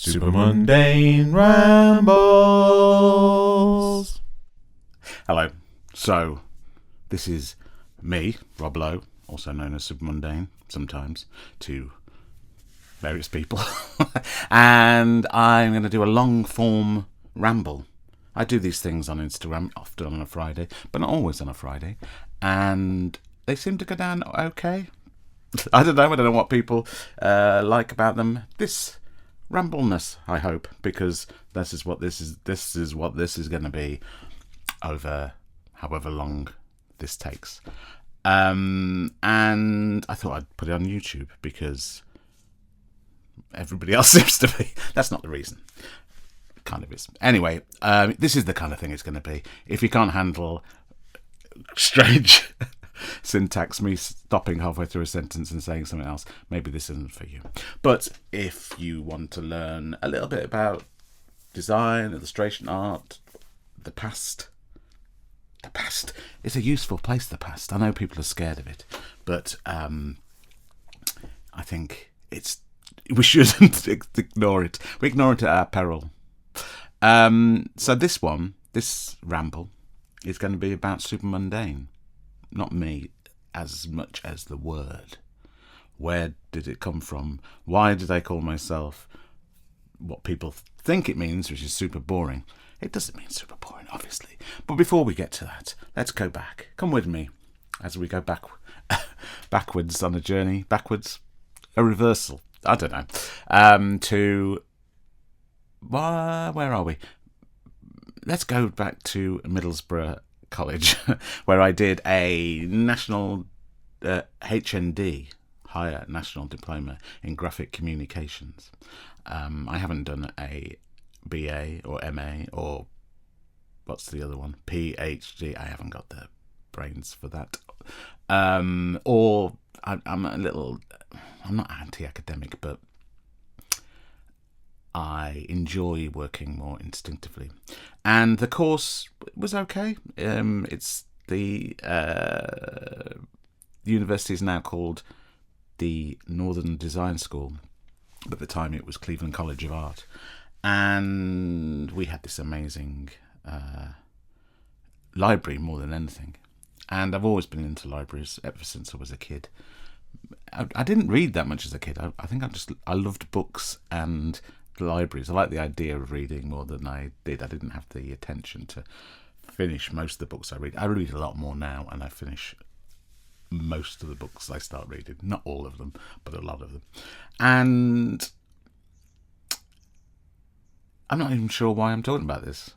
Supermundane Rambles. Hello. So, this is me, Rob Lowe, also known as Supermundane, sometimes, to various people. And I'm going to do a long-form ramble. I do these things on Instagram, often on a Friday, but not always on a Friday. And they seem to go down okay. I don't know what people like about them. This rambleness, I hope, because this is what this is going to be over however long this takes. And I thought I'd put it on YouTube because everybody else seems to be. That's not the reason. Kind of is. Anyway, this is the kind of thing it's going to be. If you can't handle strange syntax, me stopping halfway through a sentence and saying something else, maybe this isn't for you. But if you want to learn a little bit about design, illustration, art, the past is a useful place, the past. I know people are scared of it, but I think we shouldn't ignore it. We ignore it at our peril. So this ramble is going to be about Supermundane. Not me as much as the word. Where did it come from? Why did I call myself what people think it means, which is super boring? It doesn't mean super boring, obviously. But before we get to that, let's go back. Come with me as we go backwards on a journey. Backwards? A reversal. I don't know. Where are we? Let's go back to Middlesbrough College, where I did a national HND, Higher National Diploma in Graphic Communications. I haven't done a BA or MA or what's the other one? PhD. I haven't got the brains for that. Or I'm not anti-academic, but I enjoy working more instinctively. And the course was okay. It's the university is now called the Northern Design School, but at the time it was Cleveland College of Art. And we had this amazing library more than anything. And I've always been into libraries ever since I was a kid. I didn't read that much as a kid. I think I loved books and libraries. I like the idea of reading more than I did. I didn't have the attention to finish most of the books I read. I read a lot more now, and I finish most of the books I start reading. Not all of them, but a lot of them. And I'm not even sure why I'm talking about this.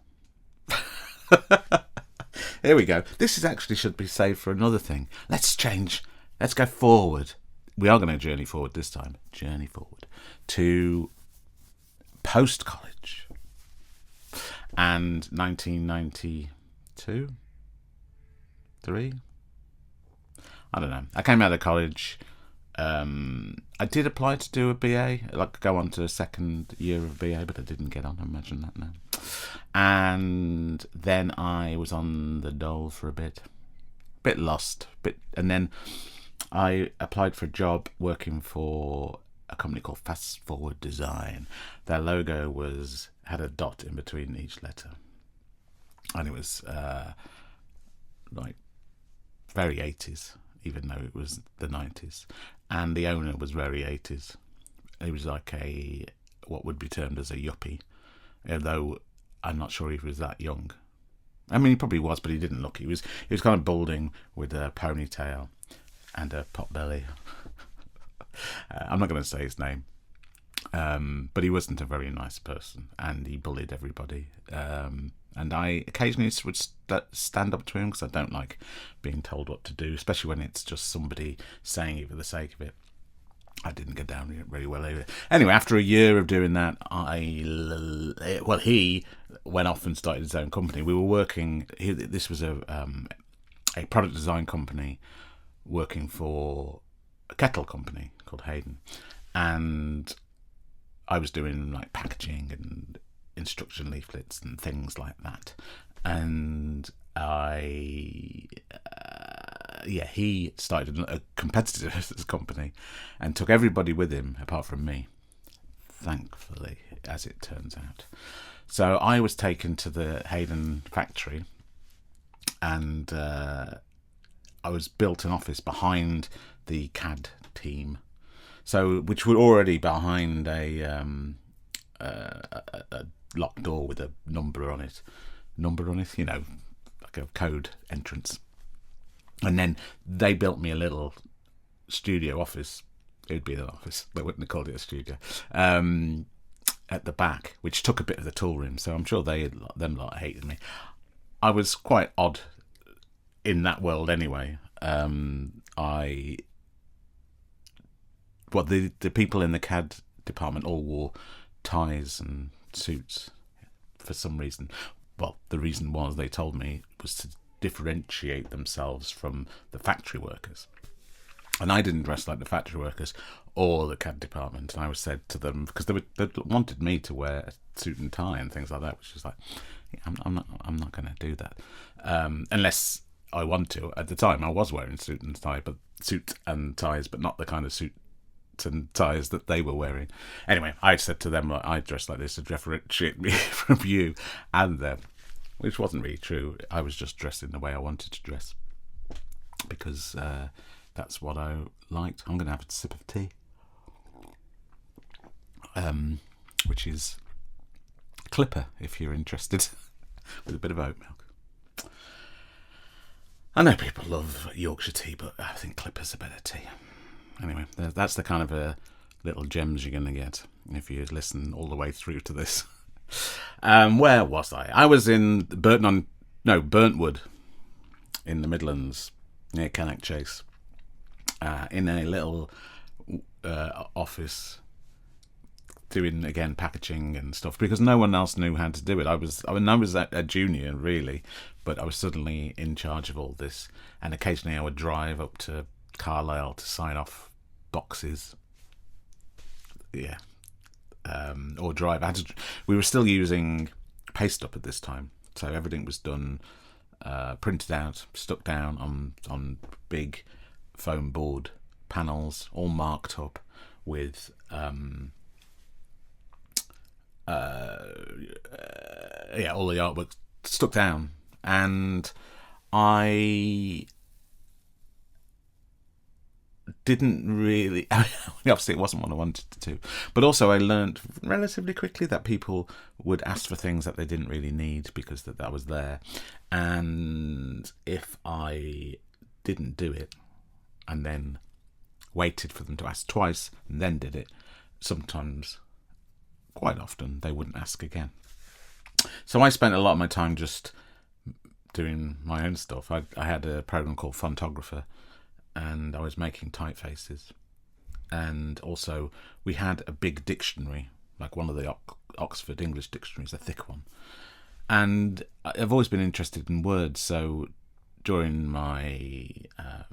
Here we go. This should be saved for another thing. Let's change. Let's go forward. We are going to journey forward this time. Journey forward to post-college. And 1992? 3? I don't know. I came out of college. I did apply to do a BA, go on to a second year of BA, but I didn't get on. Imagine that now. And then I was on the dole for a bit lost, and then I applied for a job working for a company called Fast Forward Design. Their logo had a dot in between each letter, and it was very 80s, even though it was the 90s. And the owner was very 80s. He was like what would be termed as a yuppie, although I'm not sure he was that young. I mean, he probably was, but he didn't look. He was kind of balding with a ponytail and a pot belly. I'm not going to say his name, but he wasn't a very nice person, and he bullied everybody. And I occasionally would stand up to him because I don't like being told what to do, especially when it's just somebody saying it for the sake of it. I didn't get down very well either. Anyway, after a year of doing that, he went off and started his own company. We were working. This was a product design company working for a kettle company called Hayden, and I was doing packaging and instruction leaflets and things like that. And he started a competitive company and took everybody with him apart from me, thankfully, as it turns out. So I was taken to the Hayden factory, and I was built an office behind the CAD team, so which were already behind a locked door with a number on it, you know, like a code entrance. And then they built me a little studio office. It would be an office. They wouldn't have called it a studio. At the back, which took a bit of the tool room. So I'm sure them lot hated me. I was quite odd in that world anyway. The people in the CAD department all wore ties and suits for some reason. Well, the reason was, they told me, was to differentiate themselves from the factory workers. And I didn't dress like the factory workers or the CAD department. And I was said to them, because they wanted me to wear a suit and tie and things like that, which is like, I'm not going to do that unless I want to. At the time, I was wearing suit and ties, but not the kind of suit and ties that they were wearing. Anyway, I said to them, I dress like this to differentiate me from you and them, which wasn't really true. I was just dressing the way I wanted to dress because that's what I liked. I'm going to have a sip of tea, which is Clipper, if you're interested, with a bit of oat milk. I know people love Yorkshire tea, but I think Clipper's a better tea. Anyway, that's the kind of little gems you're going to get if you listen all the way through to this. Where was I? I was in Burntwood in the Midlands, near Cannock Chase, in a little office, doing again packaging and stuff, because no one else knew how to do it. I was a junior really, but I was suddenly in charge of all this, and occasionally I would drive up to Carlisle to sign off boxes. Yeah. Or drive. We were still using paste up at this time, so everything was done, printed out, stuck down on big foam board panels, all marked up with all the artwork stuck down, and I didn't really, obviously it wasn't what I wanted to do, but also I learned relatively quickly that people would ask for things that they didn't really need because that was there, and if I didn't do it and then waited for them to ask twice and then did it, sometimes, quite often, they wouldn't ask again. So I spent a lot of my time just doing my own stuff. I had a program called Fontographer, and I was making typefaces. And also, we had a big dictionary, like one of the Oxford English dictionaries, a thick one. And I've always been interested in words, so during my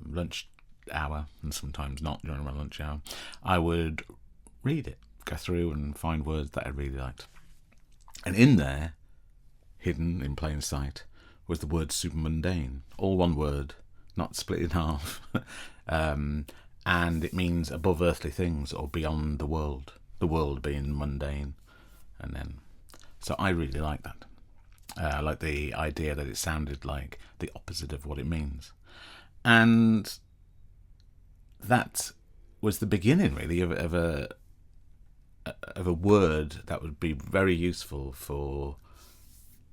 lunch hour, and sometimes not during my lunch hour, I would read it, go through and find words that I really liked. And in there, hidden in plain sight, was the word supermundane, all one word, not split in half. And it means above earthly things or beyond the world being mundane. And then, so I really like that. I like the idea that it sounded like the opposite of what it means. And that was the beginning, really, of a word that would be very useful for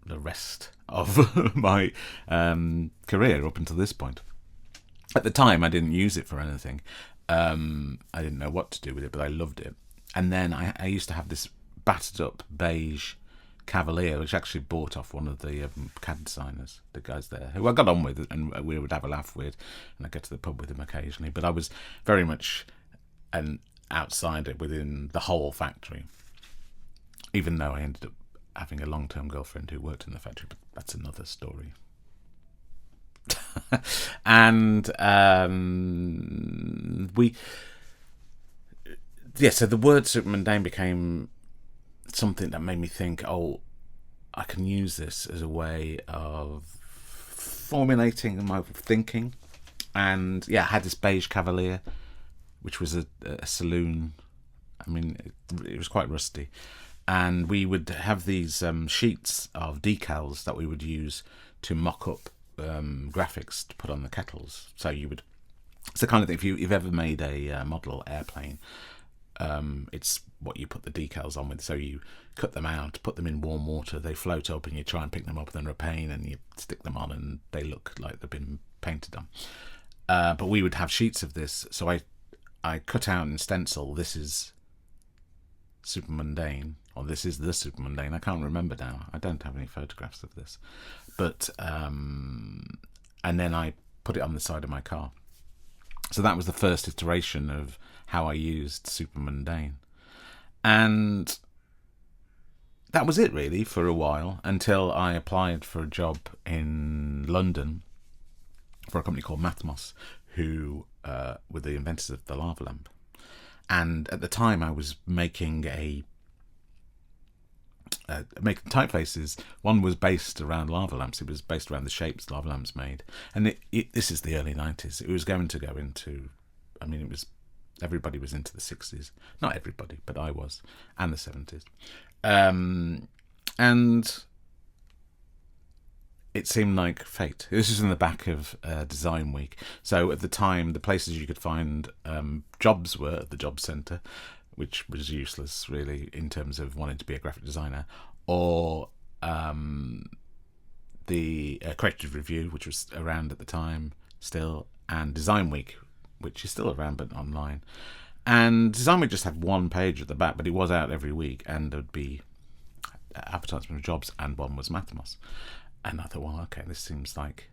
the rest of my career up until this point. At the time, I didn't use it for anything. I didn't know what to do with it, but I loved it. And then I used to have this battered up beige Cavalier, which I actually bought off one of the CAD designers, the guys there, who I got on with and we would have a laugh with, and I'd go to the pub with him occasionally. But I was very much an outsider within the whole factory, even though I ended up having a long-term girlfriend who worked in the factory, but that's another story. And so the word supermundane became something that made me think, I can use this as a way of formulating my thinking. And I had this beige Cavalier, which was a saloon. I mean, it was quite rusty, and we would have these sheets of decals that we would use to mock up graphics to put on the kettles. So you would, it's the kind of thing, if you've ever made a model airplane, it's what you put the decals on with. So you cut them out, put them in warm water, they float up, and you try and pick them up, and they're a pain, and you stick them on and they look like they've been painted on. But we would have sheets of this, so I cut out in stencil, this is Supermundane, or this is the Supermundane. I can't remember now. I don't have any photographs of this. But, and then I put it on the side of my car. So that was the first iteration of how I used Supermundane. And that was it really for a while, until I applied for a job in London for a company called Matmos, who were the inventors of the lava lamp. And at the time I was making making typefaces. One was based around lava lamps. It was based around the shapes lava lamps made. And this is the early 90s. It was going to go into, I mean, everybody was into the 60s. Not everybody, but I was. And the 70s. And it seemed like fate. This was in the back of Design Week. So at the time, the places you could find jobs were at the job centre, which was useless, really, in terms of wanting to be a graphic designer, or the Creative Review, which was around at the time still, and Design Week, which is still around but online. And Design Week just had one page at the back, but it was out every week, and there'd be advertisements of jobs, and one was Matmos. And I thought, well, okay, this seems like,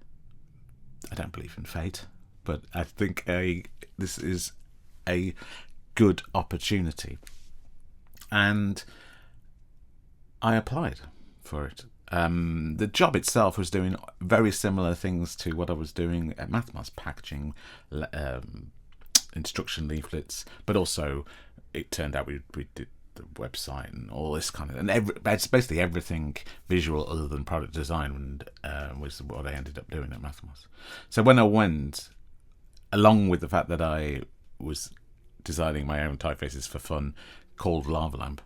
I don't believe in fate, but I think this is a good opportunity. And I applied for it. The job itself was doing very similar things to what I was doing at Matmos, packaging instruction leaflets, but also it turned out we did the website and all this kind of, and it's basically everything visual other than product design, and was what I ended up doing at Matmos. So when I went, along with the fact that I was designing my own typefaces for fun called Lava Lamp,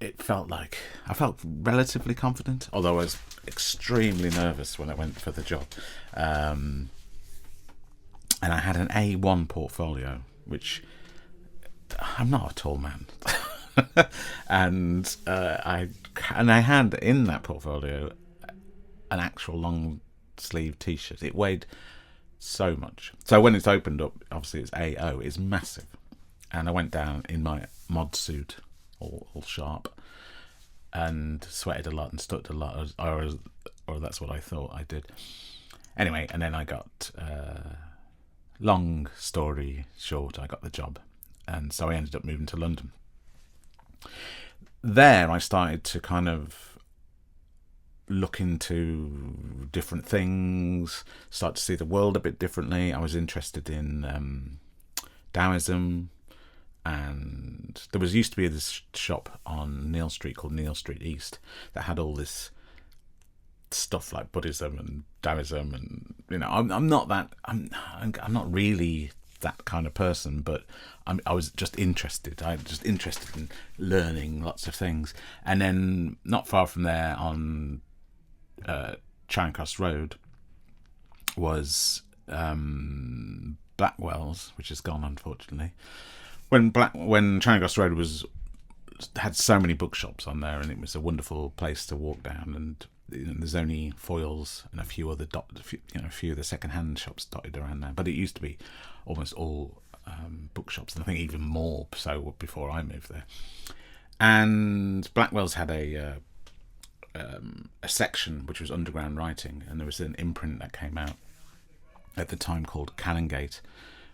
it felt like I felt relatively confident, although I was extremely nervous when I went for the job. And I had an A1 portfolio, which I'm not a tall man. and I had in that portfolio an actual long sleeve t-shirt. It weighed so much. So when it's opened up, obviously it's AO, it's massive. And I went down in my mod suit, all sharp, and sweated a lot and stuttered a lot, or that's what I thought I did. Anyway, and then I got, long story short, I got the job. And so I ended up moving to London. There I started to kind of look into different things, start to see the world a bit differently. I was interested in Taoism, and there used to be this shop on Neal Street called Neal Street East that had all this stuff like Buddhism and Taoism, and I'm not really that kind of person, but I was just interested. I was just interested in learning lots of things. And then not far from there on Charing Cross Road was Blackwell's, which is gone unfortunately. When Charing Cross Road had so many bookshops on there, and it was a wonderful place to walk down, and there's only Foyles and a few other a few of the second-hand shops dotted around there, but it used to be almost all bookshops, and I think even more so before I moved there. And Blackwell's had a section which was underground writing, and there was an imprint that came out at the time called Canongate,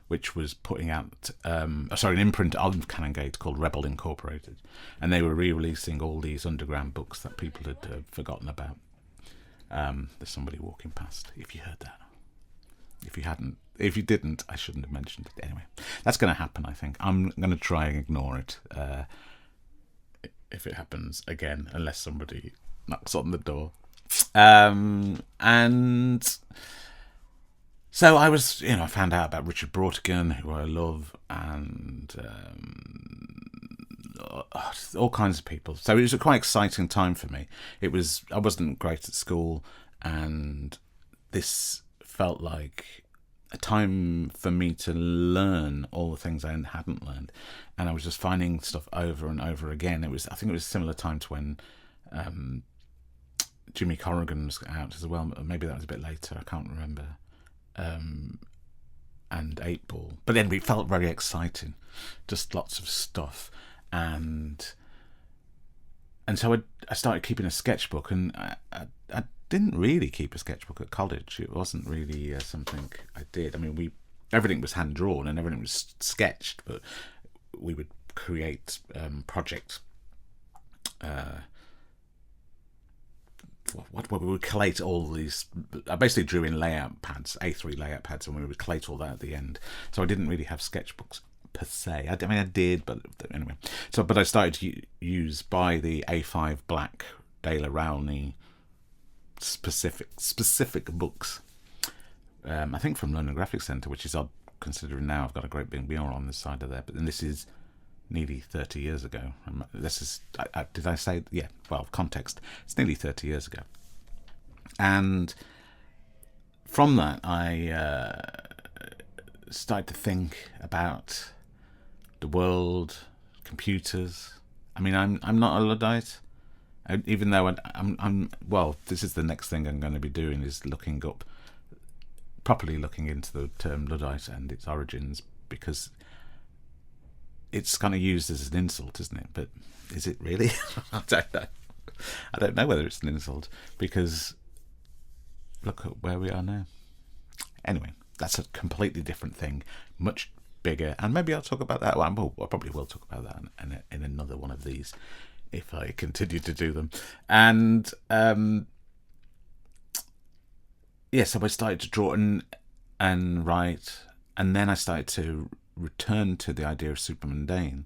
which was putting out an imprint of Canongate called Rebel Incorporated, and they were re-releasing all these underground books that people had forgotten about. There's somebody walking past, if you heard that. If you didn't, I shouldn't have mentioned it. Anyway, that's going to happen, I think. I'm going to try and ignore it if it happens again, unless somebody knocks on the door. And So I was, I found out about Richard Brautigan, who I love, and all kinds of people. So it was a quite exciting time for me. I wasn't great at school, and this felt like a time for me to learn all the things I hadn't learned, and I was just finding stuff over and over again. I think it was a similar time to when Jimmy Corrigan was out as well. Maybe that was a bit later. I can't remember. And 8 Ball, but then it felt very exciting, just lots of stuff, and so I started keeping a sketchbook, and I didn't really keep a sketchbook at college. It wasn't really something I did. I mean, everything was hand drawn and everything was sketched, but we would create projects. We would collate all these. I basically drew in layout pads, A3 layout pads, and we would collate all that at the end. So I didn't really have sketchbooks per se. I mean, I did, but anyway. But I started to buy the A5 black Dale Rowney specific books. I think from London Graphic Centre, which is odd considering now I've got a great big mural on this side of there. But then this is nearly 30 years ago. This is, did I say, yeah, well, context, it's nearly 30 years ago. And from that, I started to think about the world, computers. I mean, I'm not a Luddite, even though I'm well, this is the next thing I'm going to be doing, is properly looking into the term Luddite and its origins, because it's kind of used as an insult, isn't it? But is it really? I don't know. I don't know whether it's an insult, because look at where we are now. Anyway, that's a completely different thing, much bigger, and maybe I'll talk about that. Well, I probably will talk about that in another one of these if I continue to do them. And so I started to draw and write, and then I started to return to the idea of Supermundane,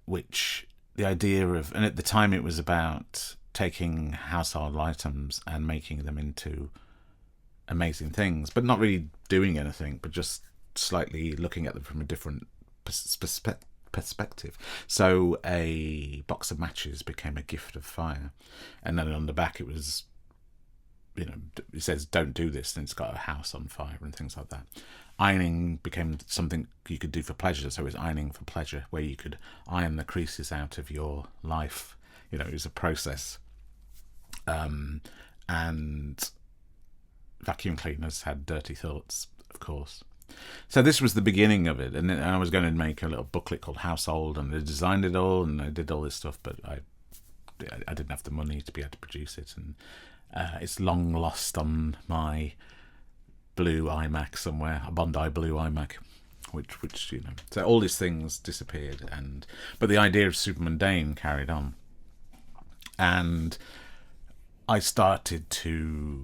which the idea of, and at the time it was about taking household items and making them into amazing things, but not really doing anything, but just slightly looking at them from a different perspective. So a box of matches became a gift of fire, and then on the back it was, it says don't do this, and it's got a house on fire and things like that. Ironing became something you could do for pleasure, so it was ironing for pleasure, where you could iron the creases out of your life. It was a process. And vacuum cleaners had dirty thoughts, of course. So this was the beginning of it, and I was going to make a little booklet called Household, and I designed it all, and I did all this stuff, but I didn't have the money to be able to produce it, and it's long lost on my blue iMac somewhere, a Bondi blue iMac, which so all these things disappeared, but the idea of Supermundane carried on, and I started to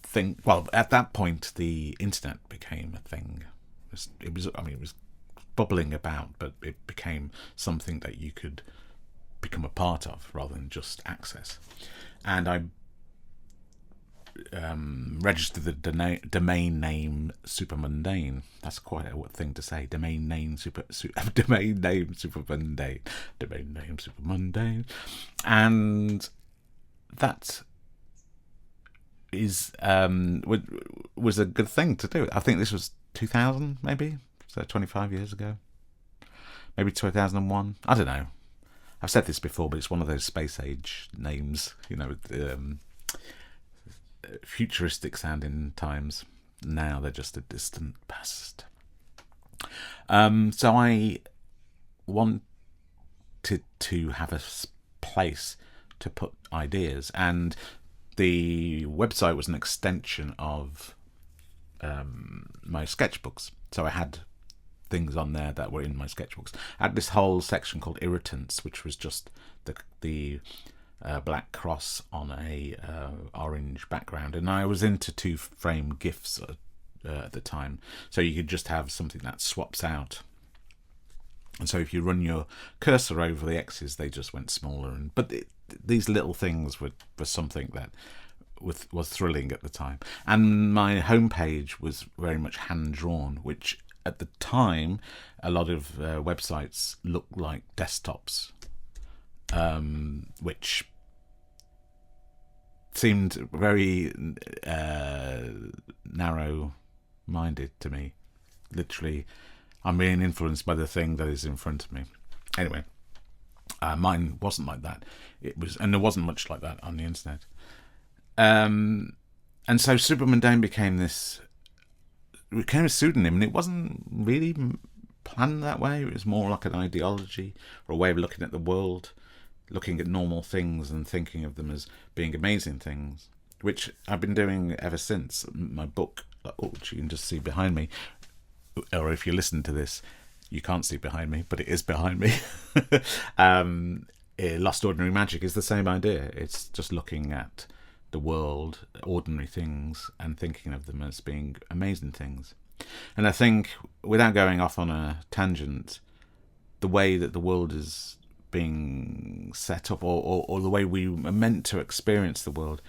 think. Well, at that point, the internet became a thing. It was bubbling about, but it became something that you could become a part of rather than just access. And I registered the domain name Supermundane. That's quite a thing to say. Domain name Supermundane. Domain name Supermundane. And that is was a good thing to do. I think this was 2000, maybe, so 25 years ago, maybe 2001. I don't know. I've said this before, but it's one of those space age names, futuristic sounding times. Now they're just a distant past. So I wanted to have a place to put ideas, and the website was an extension of my sketchbooks. So I had things on there that were in my sketchbooks. I had this whole section called Irritants, which was just the black cross on a orange background, and I was into 2-frame GIFs at the time, so you could just have something that swaps out, and so if you run your cursor over the X's, they just went smaller. But these little things were something that was thrilling at the time. And my homepage was very much hand-drawn, which at the time, a lot of websites looked like desktops, which seemed very narrow-minded to me. Literally, I'm being influenced by the thing that is in front of me. Anyway, mine wasn't like that. And there wasn't much like that on the internet. And so Supermundane became a pseudonym, and it wasn't really planned that way. It was more like an ideology or a way of looking at the world, looking at normal things and thinking of them as being amazing things, which I've been doing ever since. My book, which you can just see behind me, or if you listen to this, you can't see behind me, but it is behind me. Lost Ordinary Magic is the same idea. It's just looking at the world, ordinary things, and thinking of them as being amazing things. And I think, without going off on a tangent, the way that the world is being set up, or the way we are meant to experience the world,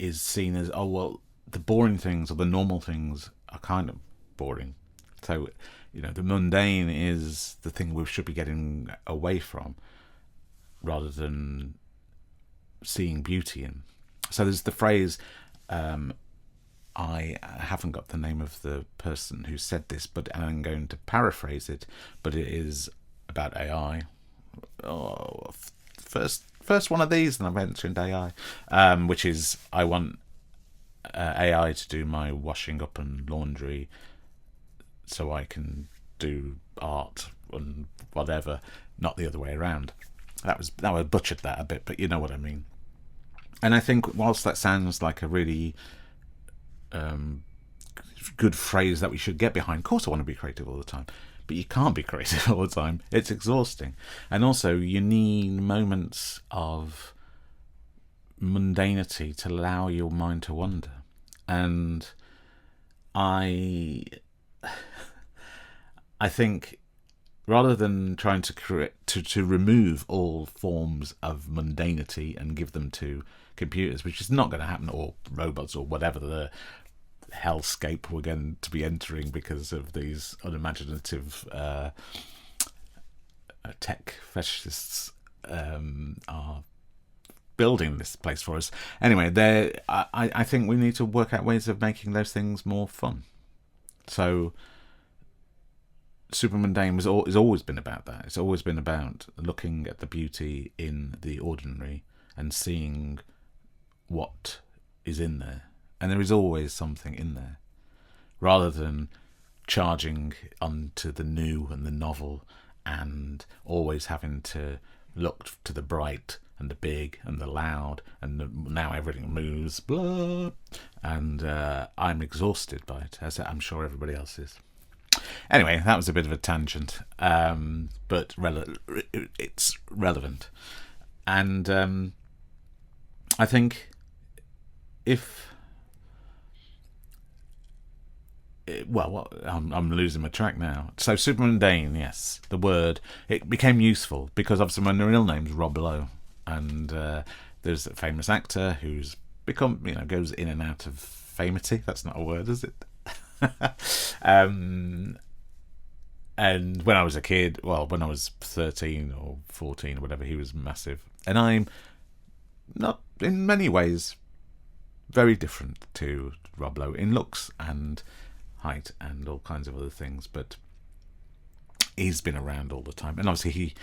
is seen as, oh, well, the boring things or the normal things are kind of boring. So, the mundane is the thing we should be getting away from, rather than seeing beauty in. So there's the phrase, I haven't got the name of the person who said this, but I'm going to paraphrase it, but it is about AI. Oh, first one of these, and I've mentioned AI, which is, I want AI to do my washing up and laundry so I can do art and whatever, not the other way around. I butchered that a bit, but you know what I mean. And I think, whilst that sounds like a really good phrase that we should get behind, of course I want to be creative all the time, but you can't be creative all the time. It's exhausting. And also, you need moments of mundanity to allow your mind to wander. And I think, rather than trying to remove all forms of mundanity and give them to computers, which is not going to happen, or robots, or whatever the hellscape we're going to be entering because of these unimaginative tech fascists are building this place for us. Anyway, I think we need to work out ways of making those things more fun. So Supermundane has always been about that. It's always been about looking at the beauty in the ordinary and seeing what is in there. And there is always something in there, rather than charging onto the new and the novel and always having to look to the bright and the big and the loud and now everything moves, blah. And I'm exhausted by it, as I'm sure everybody else is. Anyway, that was a bit of a tangent, but it's relevant. And I think I'm losing my track now. So Supermundane, yes, the word, it became useful because obviously my real name's Rob Lowe, and there's a famous actor who's become, goes in and out of famity. That's not a word, is it? And when I was a kid, when I was 13 or 14 or whatever, he was massive. And I'm not, in many ways, very different to Rob Lowe in looks and height and all kinds of other things, but he's been around all the time, and obviously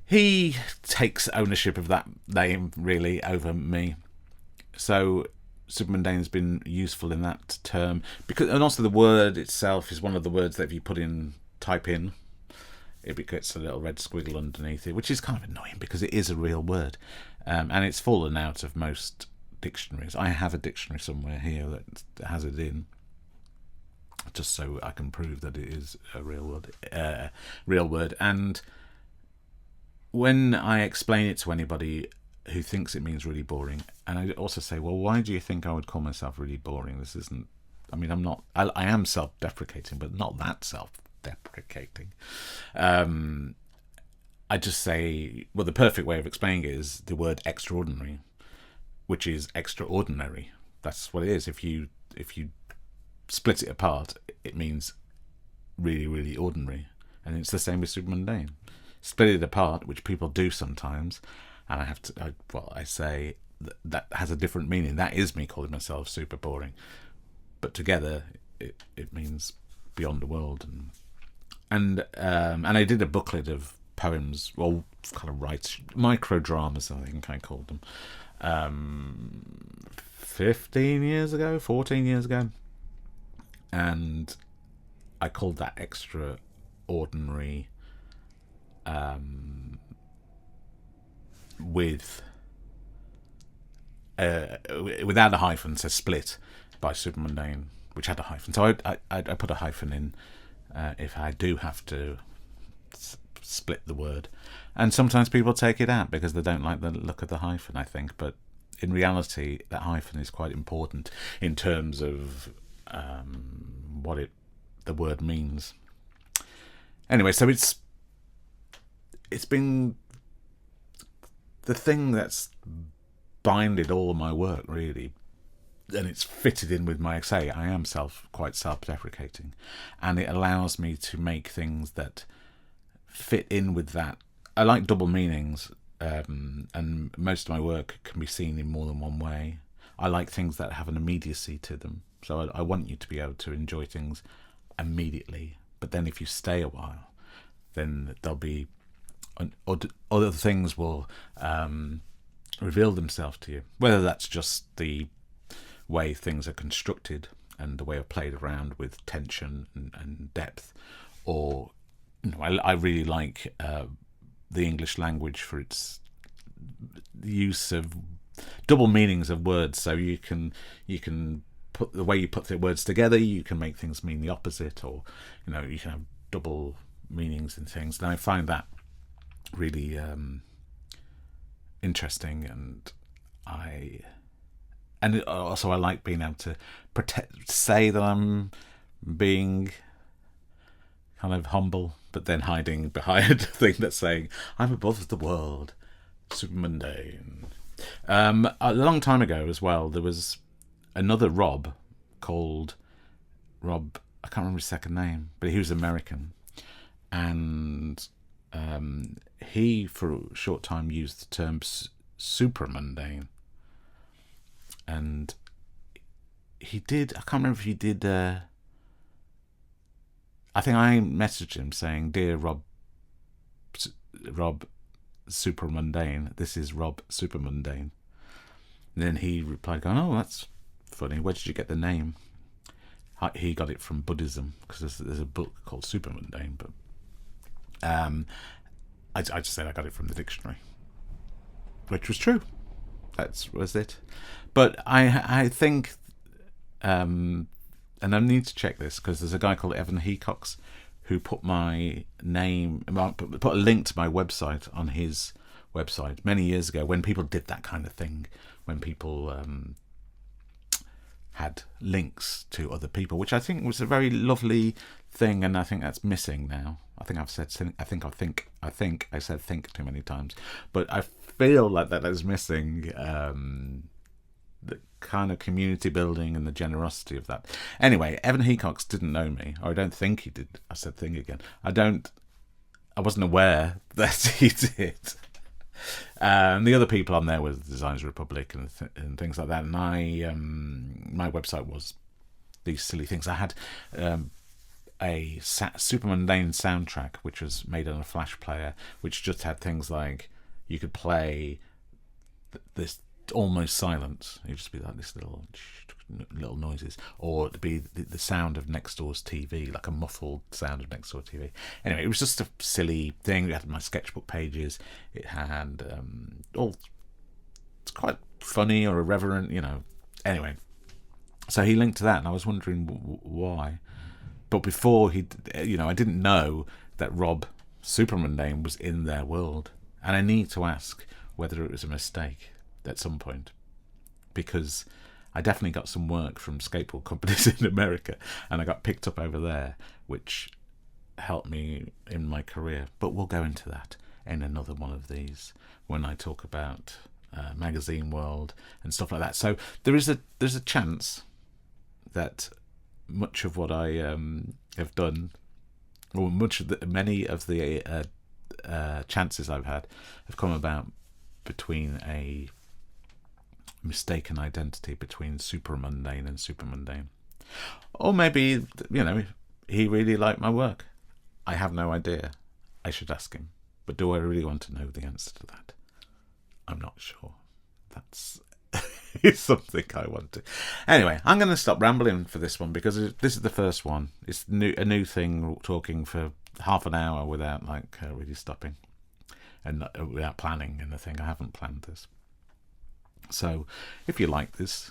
he takes ownership of that name really over me. So Supermundane has been useful in that term, and also the word itself is one of the words that if you type in, it gets a little red squiggle underneath it, which is kind of annoying because it is a real word, and it's fallen out of most dictionaries. I have a dictionary somewhere here that has it in, just so I can prove that it is a real word. And when I explain it to anybody who thinks it means really boring, and I also say, well, why do you think I would call myself really boring? This isn't, I'm not, I am self-deprecating, but not that self-deprecating. I just say, well, the perfect way of explaining it is the word extraordinary, which is extraordinary. That's what it is. If you split it apart, it means really, really ordinary. And it's the same with supermundane. Split it apart, which people do sometimes, and I say that has a different meaning. That is me calling myself super boring, but together it means beyond the world. And I did a booklet of poems, well, kind of micro dramas, I think I called them, 14 years ago, and I called that Extraordinary, without a hyphen, so Split by Supermundane, which had a hyphen. So I put a hyphen in if I do have to split the word. And sometimes people take it out because they don't like the look of the hyphen, I think. But in reality, that hyphen is quite important in terms of what the word means. Anyway, so it's been the thing that's binded all my work, really, and it's fitted in with my, I am quite self-deprecating, and it allows me to make things that fit in with that. I like double meanings, and most of my work can be seen in more than one way. I like things that have an immediacy to them, so I want you to be able to enjoy things immediately, but then if you stay a while, then there'll be other things will reveal themselves to you, whether that's just the way things are constructed and the way I've played around with tension and depth, or I really like the English language for its use of double meanings of words. So you can put the way you put the words together, you can make things mean the opposite, or you can have double meanings in things, and I find that really interesting, and also I like being able to say that I'm being kind of humble, but then hiding behind a thing that's saying I'm above the world, supermundane. A long time ago as well, there was another Rob called Rob, I can't remember his second name, but he was American, and he for a short time used the term supermundane, and he did, I can't remember if he did, I think I messaged him saying, "Dear Rob Supermundane, this is Rob Supermundane." And then he replied going, "Oh, that's funny, where did you get the name?" He got it from Buddhism, because there's a book called Supermundane, but I just said I got it from the dictionary, which was true. That was it. But I think, and I need to check this, because there's a guy called Evan Hecox who put my name, put a link to my website on his website many years ago, when people did that kind of thing, when people had links to other people, which I think was a very lovely thing, and I think that's missing now. I think I said think too many times, but I feel like that is missing, the kind of community building and the generosity of that. Anyway, Evan Hecox didn't know me, or I don't think he did. I said thing again. I wasn't aware that he did. The other people on there was Designers Republic and things like that. And my website was these silly things. I had a Supermundane soundtrack, which was made on a flash player, which just had things like you could play this almost silence. It'd just be like this little noises, or it'd be the sound of next door's TV, like a muffled sound of next door TV. Anyway, it was just a silly thing. It had my sketchbook pages. It had it's quite funny or irreverent, Anyway, so he linked to that, and I was wondering why. But before I didn't know that Rob Supermundane was in their world, and I need to ask whether it was a mistake at some point, because I definitely got some work from skateboard companies in America, and I got picked up over there, which helped me in my career. But we'll go into that in another one of these, when I talk about magazine world and stuff like that. So there's a chance that much of what I have done, or many of the chances I've had, have come about between a mistaken identity between Supermundane and Supermundane. Or maybe, he really liked my work. I have no idea. I should ask him. But do I really want to know the answer to that? I'm not sure. That's it's something I want to. Anyway, I'm going to stop rambling for this one because this is the first one. It's a new thing, talking for half an hour without really stopping and without planning anything. I haven't planned this. So if you like this,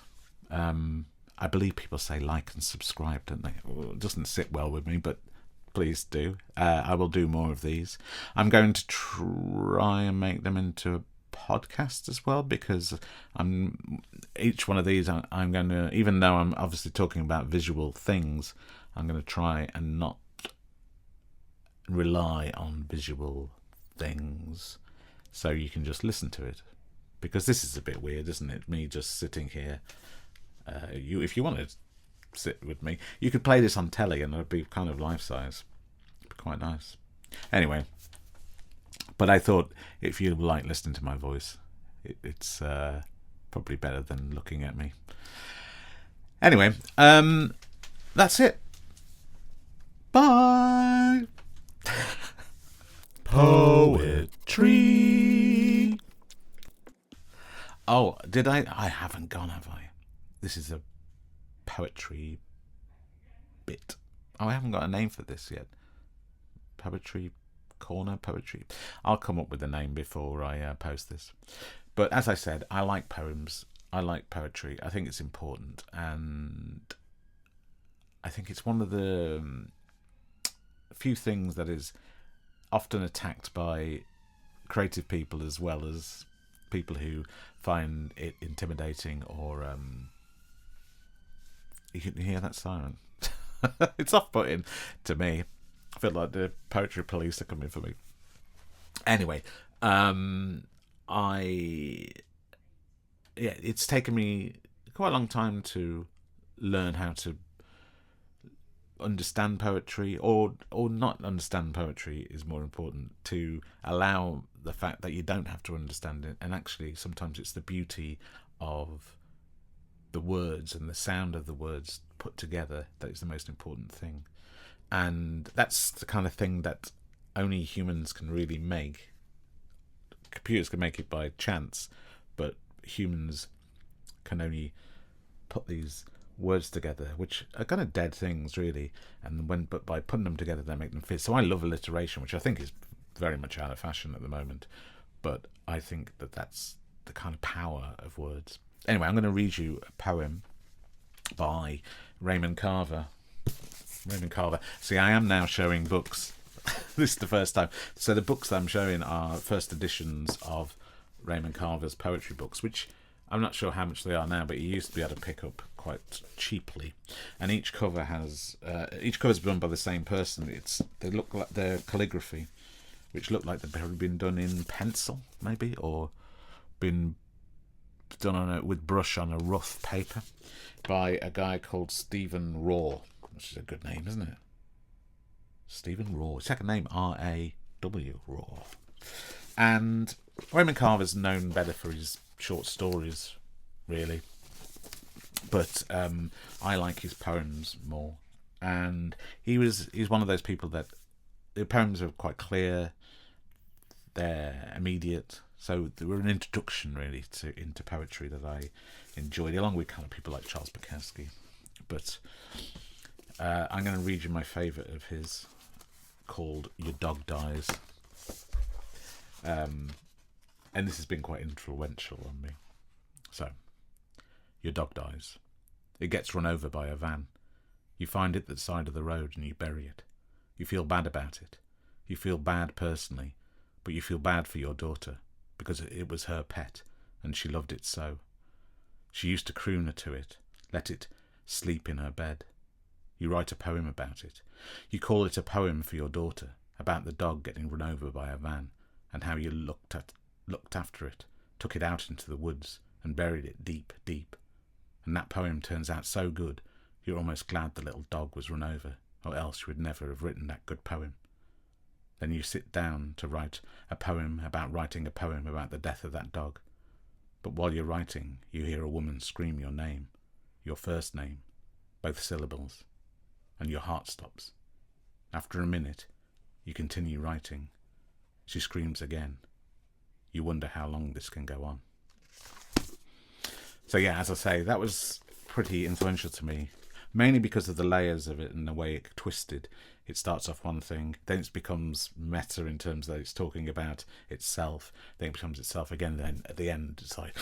I believe people say like and subscribe, don't they? Well, it doesn't sit well with me, but please do. I will do more of these. I'm going to try and make them into a podcast as well, because each one of these I'm going to, even though I'm obviously talking about visual things, I'm going to try and not rely on visual things, so you can just listen to it. Because this is a bit weird, isn't it? Me just sitting here. If you wanted to sit with me, you could play this on telly and it'd be kind of life-size. It'd be quite nice. Anyway, but I thought if you like listening to my voice, it's probably better than looking at me. Anyway, that's it. Bye. Poetry. Oh, did I? I haven't gone, have I? This is a poetry bit. Oh, I haven't got a name for this yet. Poetry corner, poetry. I'll come up with a name before I post this. But as I said, I like poems. I like poetry. I think it's important, and I think it's one of the few things that is often attacked by creative people as well as people who find it intimidating or you can hear that siren. It's off-putting to me. I feel like the poetry police are coming for me. Anyway, it's taken me quite a long time to learn how to understand poetry, or not understand poetry is more important, to allow the fact that you don't have to understand it, and actually sometimes it's the beauty of the words and the sound of the words put together that is the most important thing. And that's the kind of thing that only humans can really make. Computers can make it by chance, but humans can only put these words together, which are kind of dead things really, but by putting them together they make them fit. So I love alliteration, which I think is very much out of fashion at the moment, but I think that that's the kind of power of words. Anyway, I'm going to read you a poem by Raymond Carver. See, I am now showing books. This is the first time. So the books that I'm showing are first editions of Raymond Carver's poetry books, which I'm not sure how much they are now, but you used to be able to pick up quite cheaply. And each cover is done by the same person. They look like their calligraphy, which look like they've probably been done in pencil, maybe, or been done with brush on a rough paper by a guy called Stephen Raw, which is a good name, isn't it? Stephen Raw. Second name R-A-W, Raw. And Raymond Carver's known better for his short stories, really. But I like his poems more. And he's one of those people that the poems are quite clear, they're immediate. So they were an introduction really into poetry that I enjoyed, along with kind of people like Charles Bukowski. But I'm going to read you my favourite of his, called Your Dog Dies. And this has been quite influential on me. So, your dog dies. It gets run over by a van. You find it at the side of the road and you bury it. You feel bad about it. You feel bad personally, but you feel bad for your daughter, because it was her pet and she loved it so. She used to croon to it, let it sleep in her bed. You write a poem about it. You call it a poem for your daughter, about the dog getting run over by a van, and how you looked after it, took it out into the woods and buried it deep, deep. And that poem turns out so good, you're almost glad the little dog was run over, or else you would never have written that good poem. Then you sit down to write a poem about writing a poem about the death of that dog. But while you're writing, you hear a woman scream your name, your first name, both syllables, and your heart stops. After a minute, you continue writing. She screams again. You wonder how long this can go on. So yeah, as I say, that was pretty influential to me, mainly because of the layers of it and the way it twisted. It starts off one thing, then it becomes meta in terms that it's talking about itself, then it becomes itself again, then at the end it's like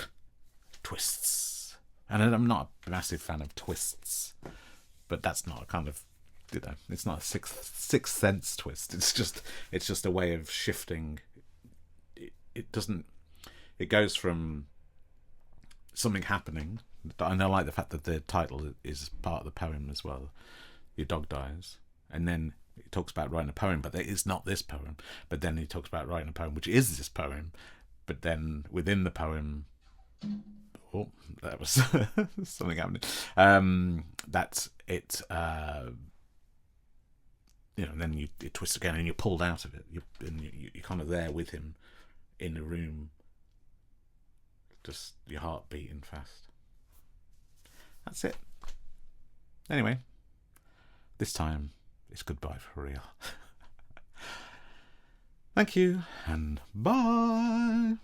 twists. And I'm not a massive fan of twists, but that's not a kind of, it's not a sixth sense twist. It's just a way of shifting. It goes from something happening, and I like the fact that the title is part of the poem as well. Your dog dies, and then it talks about writing a poem, but it's not this poem. But then he talks about writing a poem, which is this poem. But then within the poem, oh, that was something happening. That's it. And then it twists again, and you're pulled out of it. You're kind of there with him in the room, just your heart beating fast. That's it. Anyway, this time it's goodbye for real. Thank you, and bye.